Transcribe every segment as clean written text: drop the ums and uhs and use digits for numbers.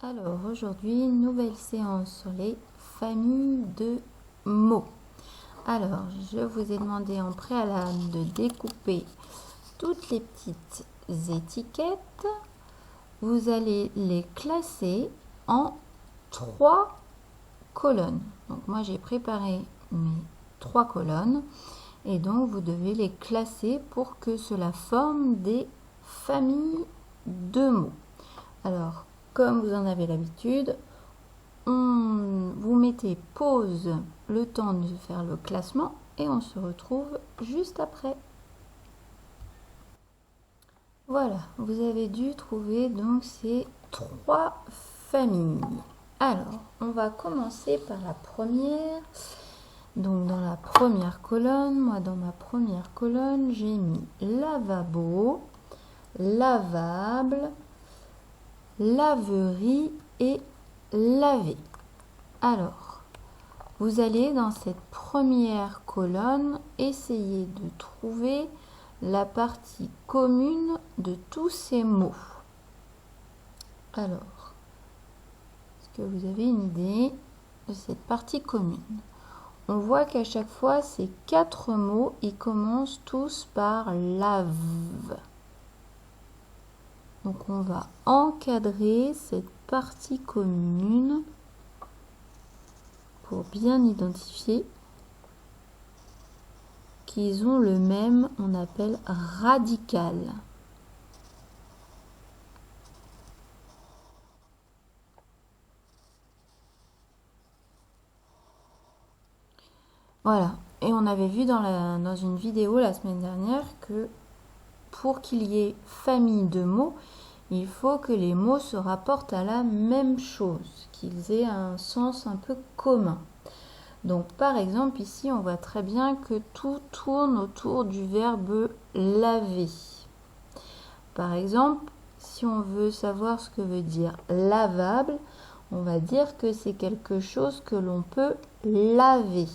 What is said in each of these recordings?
Alors aujourd'hui, nouvelle séance sur les familles de mots. Alors, je vous ai demandé en préalable de découper toutes les petites étiquettes. Vous allez les classer en 3 colonnes. Donc moi, j'ai préparé mes 3 colonnes et donc vous devez les classer pour que cela forme des familles de mots. Alors, comme vous en avez l'habitude, vous mettez pause le temps de faire le classement et on se retrouve juste après. Voilà, vous avez dû trouver donc ces 3 familles. Alors, on va commencer par la première. Donc, dans la première colonne, moi dans ma première colonne, j'ai mis lavabo, lavable, laverie et laver. Alors, vous allez dans cette première colonne essayer de trouver la partie commune de tous ces mots. Alors, est-ce que vous avez une idée de cette partie commune? On voit qu'à chaque fois, ces 4 mots, ils commencent tous par lave. Donc, on va encadrer cette partie commune pour bien identifier qu'ils ont le même, on appelle radical. Voilà, et on avait vu dans une vidéo la semaine dernière que pour qu'il y ait famille de mots, il faut que les mots se rapportent à la même chose, qu'ils aient un sens un peu commun. Donc par exemple ici on voit très bien que tout tourne autour du verbe laver. Par exemple, si on veut savoir ce que veut dire lavable, on va dire que c'est quelque chose que l'on peut laver.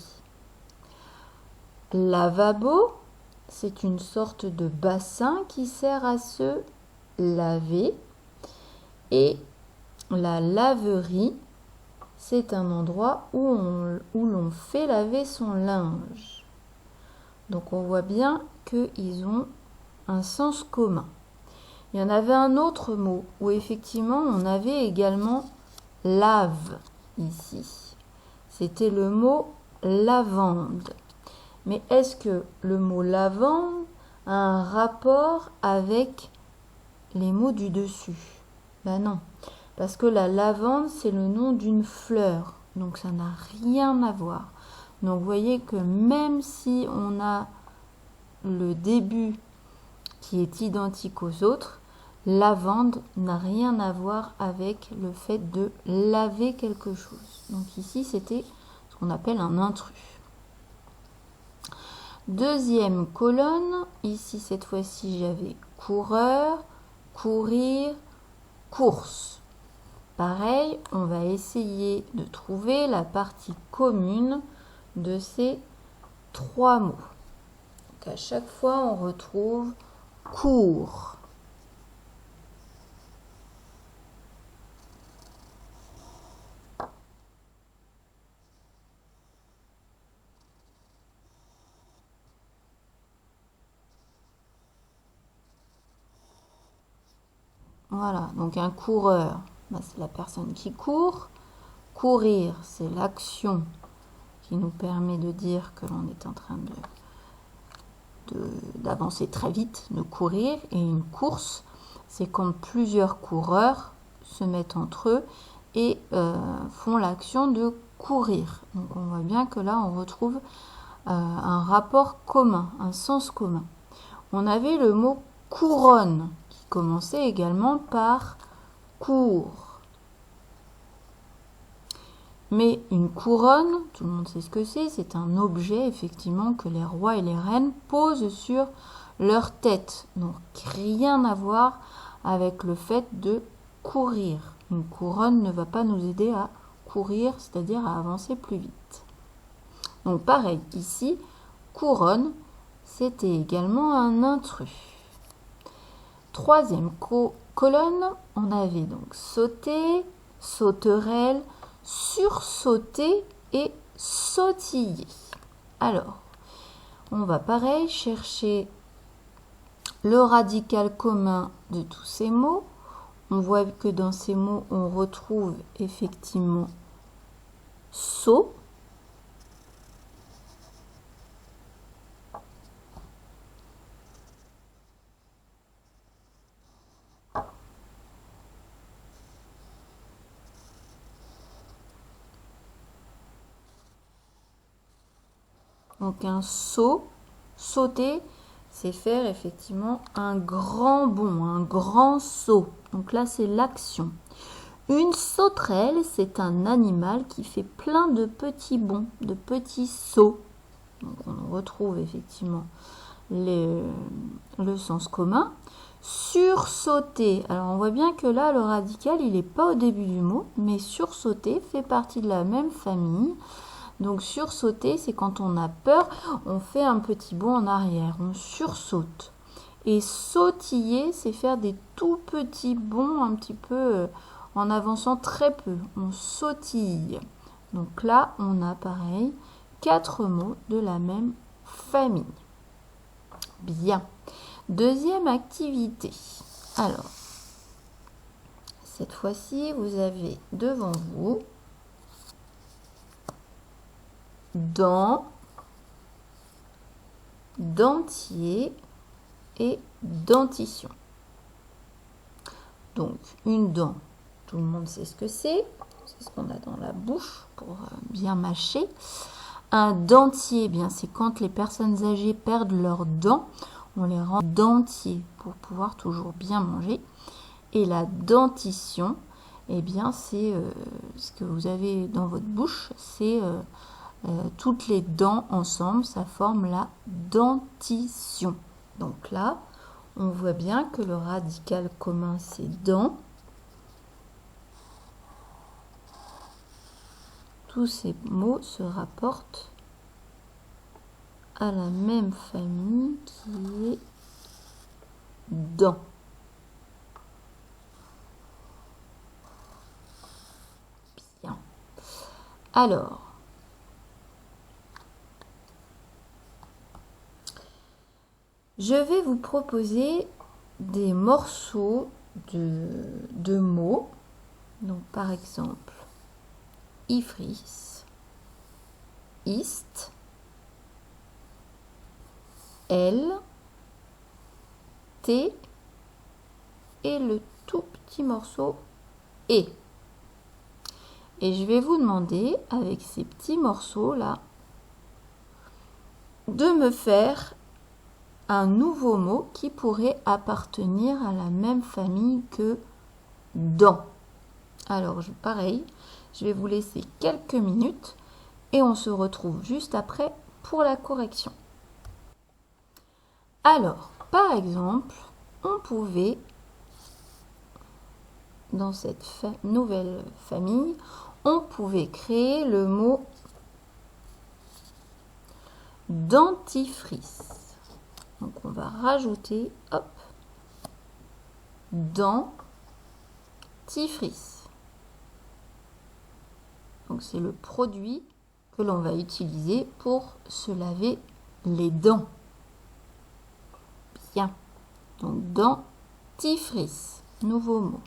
Lavabo, c'est une sorte de bassin qui sert à se laver. Et la laverie, c'est un endroit où l'on fait laver son linge. Donc on voit bien qu'ils ont un sens commun. Il y en avait un autre mot où effectivement on avait également lave ici. C'était le mot lavande. Mais est-ce que le mot lavande a un rapport avec les mots du dessus? Ben non, parce que la lavande, c'est le nom d'une fleur. Donc ça n'a rien à voir. Donc vous voyez que même si on a le début qui est identique aux autres, lavande n'a rien à voir avec le fait de laver quelque chose. Donc ici, c'était ce qu'on appelle un intrus. Deuxième colonne, ici cette fois-ci j'avais coureur, courir, course. Pareil, on va essayer de trouver la partie commune de ces 3 mots. Donc à chaque fois on retrouve cours. Voilà, donc un coureur, c'est la personne qui court. Courir, c'est l'action qui nous permet de dire que l'on est en train d'avancer très vite, de courir. Et une course, c'est quand plusieurs coureurs se mettent entre eux et font l'action de courir. Donc on voit bien que là on retrouve un rapport commun, un sens commun. On avait le mot couronne qui commençait également par cour. Mais une couronne, tout le monde sait ce que c'est un objet effectivement que les rois et les reines posent sur leur tête. Donc rien à voir avec le fait de courir. Une couronne ne va pas nous aider à courir, c'est-à-dire à avancer plus vite. Donc pareil, ici, couronne, c'était également un intrus. Troisième colonne, on avait donc sauter, sauterelle, sursauter et sautiller. Alors, on va pareil chercher le radical commun de tous ces mots. On voit que dans ces mots, on retrouve effectivement saut. Donc un saut, sauter, c'est faire effectivement un grand bond, un grand saut. Donc là, c'est l'action. Une sauterelle, c'est un animal qui fait plein de petits bonds, de petits sauts. Donc on retrouve effectivement le sens commun. Sursauter, alors on voit bien que là, le radical, il n'est pas au début du mot, mais sursauter fait partie de la même famille. Donc sursauter, c'est quand on a peur, on fait un petit bond en arrière, on sursaute. Et sautiller, c'est faire des tout petits bonds un petit peu en avançant très peu. On sautille. Donc là, on a pareil 4 mots de la même famille. Bien. Deuxième activité. Alors, cette fois-ci, vous avez devant vous dent, dentier et dentition. Donc, une dent, tout le monde sait ce que c'est ce qu'on a dans la bouche pour bien mâcher. Un dentier, bien c'est quand les personnes âgées perdent leurs dents, on les rend dentiers pour pouvoir toujours bien manger. Et la dentition, eh bien c'est ce que vous avez dans votre bouche, c'est toutes les dents ensemble, ça forme la dentition. Donc là, on voit bien que le radical commun, c'est dent. Tous ces mots se rapportent à la même famille qui est dent. Bien. Alors, je vais vous proposer des morceaux de mots. Donc, par exemple, ifris, ist, elle, t et le tout petit morceau et. Et je vais vous demander, avec ces petits morceaux là, de me faire un nouveau mot qui pourrait appartenir à la même famille que dent. Alors, pareil, je vais vous laisser quelques minutes et on se retrouve juste après pour la correction. Alors, par exemple, on pouvait, dans cette nouvelle famille, on pouvait créer le mot dentifrice. Donc, on va rajouter, hop, dentifrice. Donc, c'est le produit que l'on va utiliser pour se laver les dents. Bien. Donc, dentifrice, nouveau mot.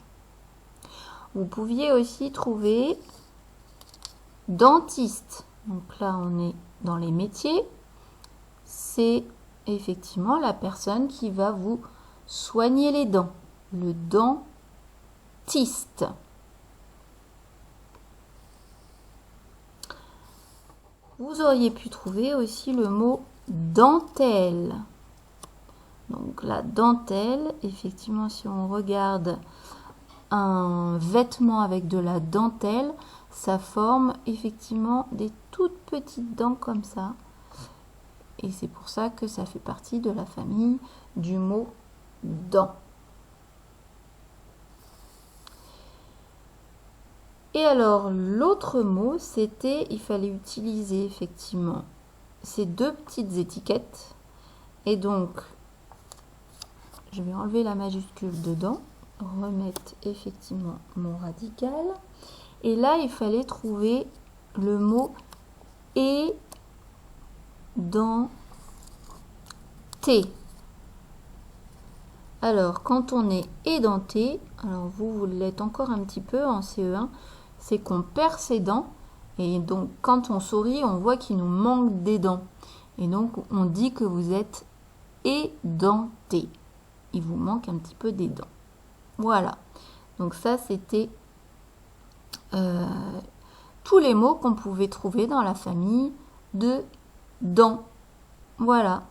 Vous pouviez aussi trouver dentiste. Donc là, on est dans les métiers. C'est effectivement la personne qui va vous soigner les dents. Le dentiste. Vous auriez pu trouver aussi le mot dentelle. Donc la dentelle, effectivement, si on regarde un vêtement avec de la dentelle, ça forme effectivement des toutes petites dents comme ça. Et c'est pour ça que ça fait partie de la famille du mot dent. Et alors, l'autre mot, c'était, il fallait utiliser effectivement ces deux petites étiquettes. Et donc, je vais enlever la majuscule dedans, remettre effectivement mon radical. Et là, il fallait trouver le mot édenté. Alors, quand on est édenté, alors vous l'êtes encore un petit peu en CE1, c'est qu'on perd ses dents. Et donc, quand on sourit, on voit qu'il nous manque des dents. Et donc, on dit que vous êtes édenté. Il vous manque un petit peu des dents. Voilà. Donc ça, c'était tous les mots qu'on pouvait trouver dans la famille de dents. Voilà.